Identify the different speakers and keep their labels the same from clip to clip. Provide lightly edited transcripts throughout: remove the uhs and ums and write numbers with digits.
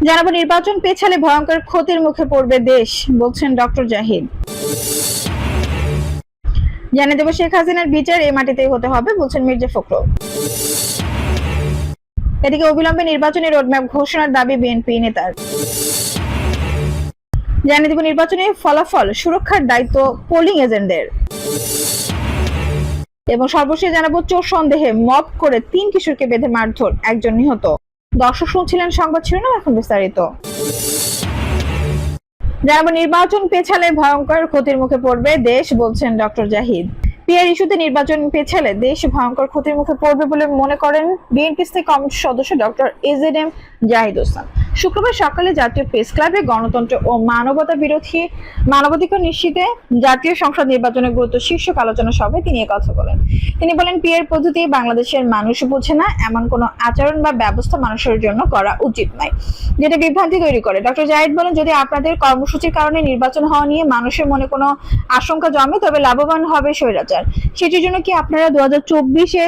Speaker 1: জানাবো নির্বাচন পেছালে ভয়ঙ্কর ক্ষতির মুখে পড়বে দেশ, বলছেন ডক্টর জাহিদ। জানিয়ে দেব শেখ হাসিনার বিচার এই মাটিতেই হতে হবে, বলছেন মির্জা ফখরুল। এদিকে অবিলম্বে নির্বাচনী রোডম্যাপ ঘোষণার দাবি বিএনপি নেতার। জানিয়ে দেব নির্বাচনী ফলাফল সুরক্ষার দায়িত্ব পোলিং এজেন্টদের। এবং সর্বশেষ জানাবো চোর সন্দেহে মব করে 3 কিশোরকে বেঁধে মারধর, একজন নিহত। দর্শক শুনছিলেন সংবাদ শিরোনাম, এখন বিস্তারিত। জানাবো নির্বাচন পেছালে ভয়ঙ্কর ক্ষতির মুখে পড়বে দেশ, বলছেন ডক্টর জাহিদ। পিআর ইস্যুতে নির্বাচন পেছালে দেশ ভয়ঙ্কর ক্ষতির মুখে পড়বে বলে মনে করেন বিএনপি স্থায়ী কমিটির সদস্য ডক্টর এজেডএম জাহিদ হোসেন। শুক্রবার সকালে জাতীয় প্রেস ক্লাবে গণতন্ত্র ও মানবাধিকার নিশ্চিতে জাতীয় সংসদ নির্বাচনের গুরুত্ব শীর্ষক আলোচনা সভায় তিনি কথা বলেন। তিনি বলেন, পিআর পদ্ধতি বাংলাদেশের মানুষ বোঝে না, এমন কোনো আচরণ বা ব্যবস্থা মানুষের জন্য করা উচিত নয়, যেটা বিভ্রান্তি তৈরি করে। ডক্টর জাহিদ বলেন, যদি আপনাদের কর্মসূচির কারণে নির্বাচন হওয়া নিয়ে মানুষের মনে কোনো আশঙ্কা জমে, তবে লাভবান হবে স্বৈরাচার। সেটির জন্য কি আপনারা 2024-এ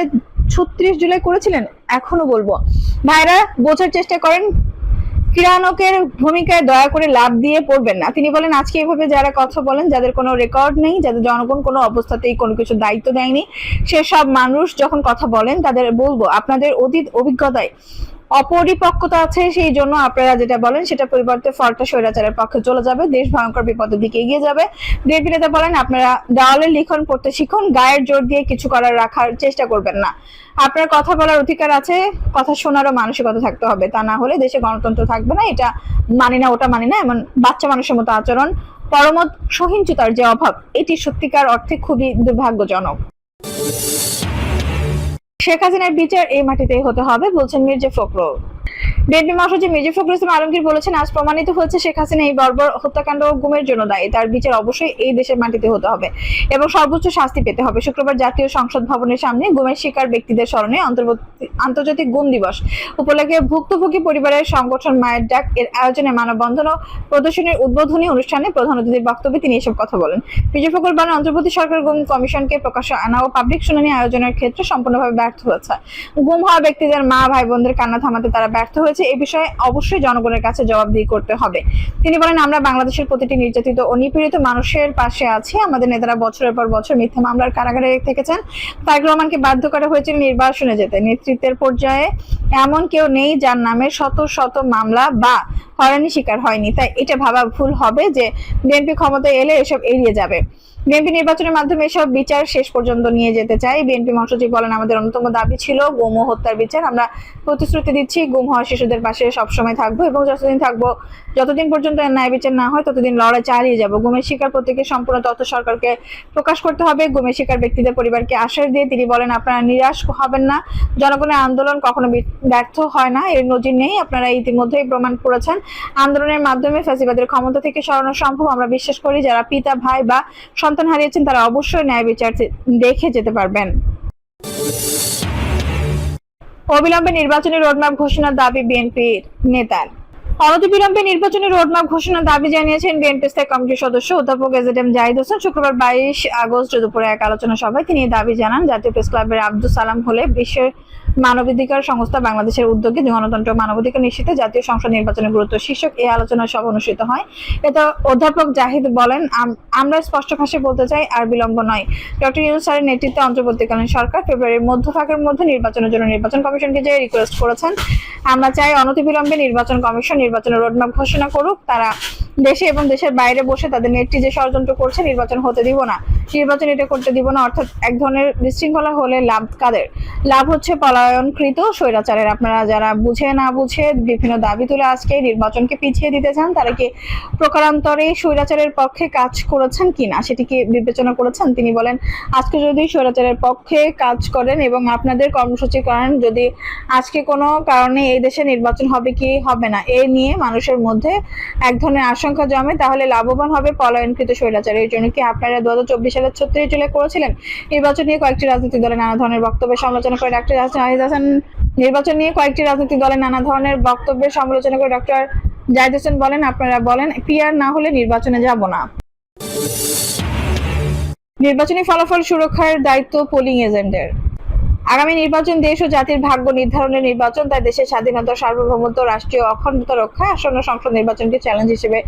Speaker 1: 36 জুলাই করেছিলেন? এখনো বলবো, ভাইরা বোঝার চেষ্টা করেন, কিরানকের ভূমিকায় দয়া করে লাভ দিয়ে পড়বেন না। তিনি বলেন, আজকে এভাবে যারা কথা বলেন, যাদের কোনো রেকর্ড নেই, যাদের জনগণ কোনো অবস্থাতেই কোনো কিছু দায়িত্ব দেয়নি, সেসব মানুষ যখন কথা বলেন, তাদের বলবো আপনাদের অতীত অভিজ্ঞতায় অপরিপক্কতা আছে, সেই জন্য আপনারা যেটা বলেন সেটা পরিবর্তে ফলটা স্বৈরাচারের পক্ষে চলে যাবে, দেশ ভয়ঙ্কর বিপদের দিকে এগিয়ে যাবে। বিএনপি নেতা বলেন, আপনারা দেওয়ালের লিখন পড়তে শিখুন, গায়ের জোর দিয়ে কিছু করার রাখার চেষ্টা করবেন না। আপনার কথা বলার অধিকার আছে, কথা শোনারও মানসিকতা থাকতে হবে, তা না হলে দেশে গণতন্ত্র থাকবে না। এটা মানি না, ওটা মানি না, এমন বাচ্চা মানুষের মতো আচরণ, পরমত সহিংসতার যে অভাব, এটি সত্যিকার অর্থে খুবই দুর্ভাগ্যজনক। শেখ হাসিনার বিচার এই মাটিতেই হতে হবে, বলছেন মির্জা ফখরুল। বিএনপি মহাসচিব মির্জা ফখরুল ইসলাম আলমগীর বলেছেন, আজ প্রমাণিত হয়েছে শেখ হাসিনা এই বর্বর হত্যাকাণ্ড ও গুমের জন্য দায়ী। তার বিচার অবশ্যই এই দেশের মাটিতে হতে হবে এবং সর্বোচ্চ শাস্তি পেতে হবে। শুক্রবার জাতীয় সংসদ ভবনের সামনে গুমের শিকার ব্যক্তিদের স্মরণে আন্তর্জাতিক গুম দিবস উপলক্ষে ভুক্তভোগী পরিবারের সংগঠন মায়ের ডাক এর আয়োজনে মানববন্ধন ও প্রদর্শনীর উদ্বোধনী অনুষ্ঠানে প্রধান অতিথির বক্তব্যে তিনি এসব কথা বলেন। মির্জা ফখরুল বলেন, অন্তর্বর্তী সরকার গুম কমিশনকে প্রকাশ্যে আনা ও পাবলিক শুনানি আয়োজনের ক্ষেত্রে সম্পূর্ণভাবে ব্যর্থ হয়েছে। গুম হওয়া ব্যক্তিদের মা ভাই বোনদের কান্না থামাতে তারা ব্যর্থ হয়েছে। এই বিষয়ে অবশ্যই জনগণের কাছে জবাবদিহি করতে হবে। তিনি বলেন, আমরা বাংলাদেশের প্রতিটি নির্যাতিত ও নিপীড়িত মানুষের পাশে আছি। আমাদের নেতারা বছরের পর বছর মিথ্যা মামলার কারাগারে থেকেছেন। তারেক রহমানকে বাধ্য করা হয়েছিল নির্বাসনে যেতে। নেতৃত্বের পর্যায়ে এমন কেউ নেই যার নামে শত শত মামলা বা হয়রানি শিকার হয়নি। তাই এটা ভাবা ভুল হবে যে বিএনপি ক্ষমতায় এলে এসব এড়িয়ে যাবে। বিএনপি নির্বাচনের মাধ্যমে এসব বিচার শেষ পর্যন্ত নিয়ে যেতে চাই। বিএনপি মহাসচিব বলেন, আমাদের অন্যতম দাবি ছিল গুম ও হত্যার বিচার। আমরা প্রতিশ্রুতি দিচ্ছি, গুম হওয়া শিশুদের পাশে সবসময় থাকবো এবং যতদিন পর্যন্ত ন্যায় বিচার না হয় ততদিন লড়াই চালিয়ে যাব। গুমের শিকার প্রত্যেকের সম্পূর্ণ তথ্য সরকারকে প্রকাশ করতে হবে। গুমের শিকার ব্যক্তিদের পরিবারকে আশ্বাস দিয়ে তিনি বলেন, আপনারা নিরাশ হবেন না, জনগণের আন্দোলন কখনো ব্যর্থ হয় না, এর নজির নেই। আপনারা ইতিমধ্যেই প্রমাণ করেছেন আন্দোলনের মাধ্যমে ফ্যাসিবাদের ক্ষমতা থেকে সরানো সম্ভব। আমরা বিশ্বাস করি যারা পিতা ভাই বা সন্তান হারিয়েছেন তারা অবশ্যই ন্যায় বিচার দেখে যেতে পারবেন। অবিলম্বে নির্বাচনী রোডম্যাপ ঘোষণার দাবি বিএনপির নেতার। অনতিবিলম্বে নির্বাচনী রোডম্যাপ ঘোষণার দাবি জানিয়েছেন বিএনপি স্থায়ী কমিটির সদস্য অধ্যাপক এজেডএম জাহিদ হোসেন। শুক্রবার 22 আগস্ট দুপুরে এক আলোচনা সভায় তিনি দাবি জানান। জাতীয় প্রেস ক্লাবের আব্দুল সালাম হলে বিশ্বের মানবাধিকার সংস্থা বাংলাদেশের উদ্যোগে গণতন্ত্র ও মানবাধিকার নিশ্চিতে জাতীয় সংসদ নির্বাচনের গুরুত্ব শীর্ষক এই আলোচনা সভা অনুষ্ঠিত হয়। এতে অধ্যাপক জাহিদ বলেন, আমরা স্পষ্ট ভাষায় বলতে চাই, আর বিলম্ব নয়। ডক্টর ইউনূস স্যারের নেতৃত্বে অন্তর্বর্তীকালীন সরকার ফেব্রুয়ারির মধ্যভাগের মধ্যে নির্বাচনের জন্য নির্বাচন কমিশনকে যে রিকোয়েস্ট করেছেন, আমরা চাই অনতিবিলম্বে নির্বাচন কমিশন নির্বাচনের রোডম্যাপ ঘোষণা করুক। তারা দেশে এবং দেশের বাইরে বসে তাদের নেত্রী যে ষড়যন্ত্র করছে, নির্বাচন হতে দিব না, নির্বাচন এটা করতে দিব না। অর্থাৎ এক ধরনের বিশৃঙ্খলা হলে লাভ কাদের? লাভ হচ্ছে পলায়নকৃত স্বৈরাচারের। আপনারা যারা বুঝে না বুঝে বিভিন্ন দাবি তুলে আজকে নির্বাচনকে পিছিয়ে দিতে চান, তারা কি প্রকারান্তরে স্বৈরাচারের পক্ষে কাজ করেছেন কিনা সেটি কি বিবেচনা করেছেন? তিনি বলেন, আজকে যদি স্বৈরাচারের পক্ষে কাজ করেন এবং আপনাদের কর্মসূচি করেন, যদি আজকে কোনো কারণে এই দেশে নির্বাচন হবে কি হবে না এ নিয়ে মানুষের মধ্যে এক ধরনের আশঙ্কা জমে, তাহলে লাভবান হবে পলায়নকৃত স্বৈরাচার। এর জন্য কি আপনারা 2024 সালে 36 জুলাই করেছিলেন? নির্বাচন নিয়ে কয়েকটি রাজনৈতিক দলের নানা ধরনের বক্তব্যের সমালোচনা করে ডক্টর জাহিদ হোসেন নির্বাচন নিয়ে কয়েকটি রাজনৈতিক দলের নানা ধরনের বক্তব্যের সমালোচনা করে ডক্টর জাহিদ হোসেন বলেন, আপনারা বলেন পিআর না হলে নির্বাচনে যাব না। নির্বাচনী ফলাফল সুরক্ষার দায়িত্ব পোলিং এজেন্টদের। আগামী নির্বাচন দেশ ও জাতির ভাগ্য নির্ধারণের নির্বাচন, তাই দেশের স্বাধীনতা, সার্বভৌমত্ব, রাষ্ট্রীয় অখণ্ডতা রক্ষা আসন্ন সংসদ নির্বাচনকে চ্যালেঞ্জ হিসেবে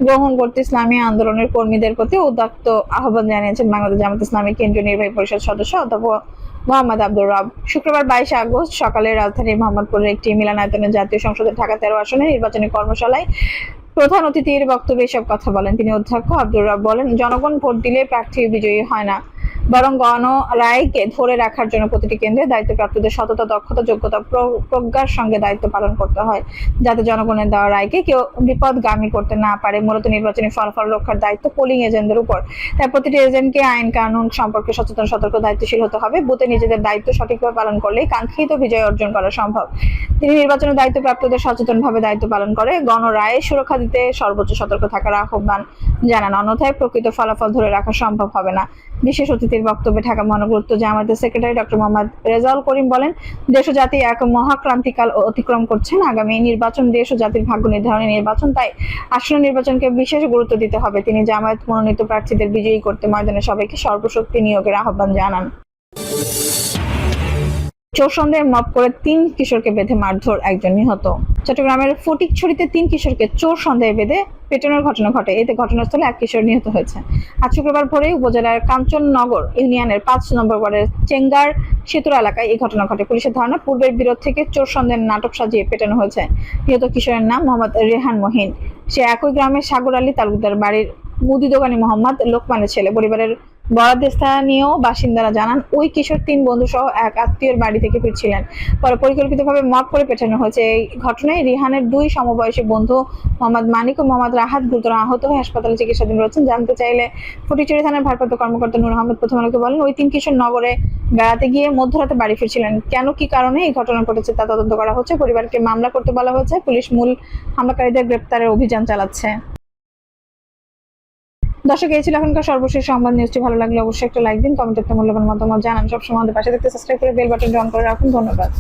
Speaker 1: গ্রহণ করতে ইসলামী আন্দোলনের কর্মীদের প্রতি উদাত্ত আহ্বান জানিয়েছেন বাংলাদেশ জামাত ইসলামী কেন্দ্রীয় নির্বাহী পরিষদ সদস্য অধ্যাপক মোহাম্মদ আব্দুর রব। শুক্রবার 22 আগস্ট সকালে রাজধানীর মোহাম্মদপুরের একটি মিলনায়তনে জাতীয় সংসদের ঢাকা 13 আসনের নির্বাচনী কর্মশালায় প্রধান অতিথির বক্তব্যে এসব কথা বলেন তিনি। অধ্যক্ষ আব্দুর রব বলেন, জনগণ ভোট দিলে প্রার্থী বিজয়ী হয় না, বরং গণ রায়কে ধরে রাখার জন্য প্রতিটি কেন্দ্রে দায়িত্বপ্রাপ্তদের সততা, দক্ষতা, যোগ্যতা, প্রজ্ঞার সঙ্গে দায়িত্ব পালন করতে হয়, যাতে জনগণের দেওয়া রায়কে কেউ বিপদগামী করতে না পারে। মূলত নির্বাচনী ফলাফল রক্ষার দায়িত্ব পোলিং এজেন্টদের উপর, তাই প্রতিটি এজেন্টকে আইন কানুন সম্পর্কে সচেতন, সতর্ক, দায়িত্বশীল হতে হবে। বুথে নিজেদের দায়িত্ব সঠিকভাবে পালন করলেই কাঙ্ক্ষিত বিজয় অর্জন করা সম্ভব। তিনি নির্বাচনের দায়িত্বপ্রাপ্তদের সচেতনভাবে দায়িত্ব পালন করে গণরায়ের সুরক্ষা দিতে সর্বোচ্চ সতর্ক থাকার আহ্বান জানান, অন্যথায় প্রকৃত ফলাফল ধরে রাখা সম্ভব হবে না। বিশেষ অতিথির বক্তব্যে ঢাকা মহানগর উত্তর জামায়াতের সেক্রেটারি ডক্টর মোহাম্মদ রেজাউল করিম বলেন, দেশ ও জাতি এক মহাক্রান্তিকাল অতিক্রম করছেন। আগামী নির্বাচন দেশ ও জাতির ভাগ্য নির্ধারণের নির্বাচন, তাই আসন্ন নির্বাচনকে বিশেষ গুরুত্ব দিতে হবে। তিনি জামায়াত মনোনীত প্রার্থীদের বিজয়ী করতে ময়দানে সবাইকে সর্বশক্তি নিয়োগের আহ্বান জানান। চোর সন্দেহে মব করে 3 কিশোরকে বেঁধে মারধর, একজন নিহত। চট্টগ্রামের ফটিকছড়িতে 3 কিশোরকে চোর সন্দেহে বেঁধে পেটানোর ঘটনা ঘটে, এতে ঘটনাস্থলে 1 কিশোর নিহত হয়েছে। আজ শুক্রবার ভোরে উপজেলার কাঞ্চননগর ইউনিয়নের 5 নম্বর ওয়ার্ডের চেঙ্গার সেতুর এলাকায় এই ঘটনা ঘটে। পুলিশের ধারণা, পূর্বের বিরোধ থেকে চোর সন্দেহের নাটক সাজিয়ে পেটানো হয়েছে। নিহত কিশোরের নাম মোহাম্মদ রেহান মহিন। সে একই গ্রামের সাগর আলী তালুকদার বাড়ির মুদি দোকানি মোহাম্মদ লোকমানের ছেলে। পরিবারের বরাদ্দে স্থানীয় বাসিন্দারা জানান, ওই কিশোর 3 বন্ধু সহ এক আত্মীয়ের বাড়ি থেকে ফিরছিলেন। পরে পরিকল্পিতভাবে মব করে পেটানো হয়েছে। এই ঘটনায় রিহানের 2 সমবয়সী বন্ধু মোহাম্মদ মানিক ও মোহাম্মদ রাহাত গুরুতর আহত হয়ে হাসপাতালে চিকিৎসাধীন রয়েছেন। জানতে চাইলে ফটিকছড়ি থানার ভারপ্রাপ্ত কর্মকর্তা নূর আহমেদ প্রথম আলোকে বলেন, ওই 3 কিশোর নগরে বেড়াতে গিয়ে মধ্যরাতে বাড়ি ফিরছিলেন। কেন, কি কারণে এই ঘটনা ঘটেছে তা তদন্ত করা হচ্ছে। পরিবারকে মামলা করতে বলা হয়েছে। পুলিশ মূল হামলাকারীদের গ্রেপ্তারের অভিযান চালাচ্ছে। দর্শক, এই ছিল এখনকার সর্বশেষ সংবাদ। নিউজটি ভালো লাগলে অবশ্যই একটা লাইক দিন, কমেন্টে একটা মূল্যবান মতামত জানান। সবসময় আমাদের পাশে থাকতে সাবস্ক্রাইব করে বেল বাটনটি অন করে রাখুন। ধন্যবাদ।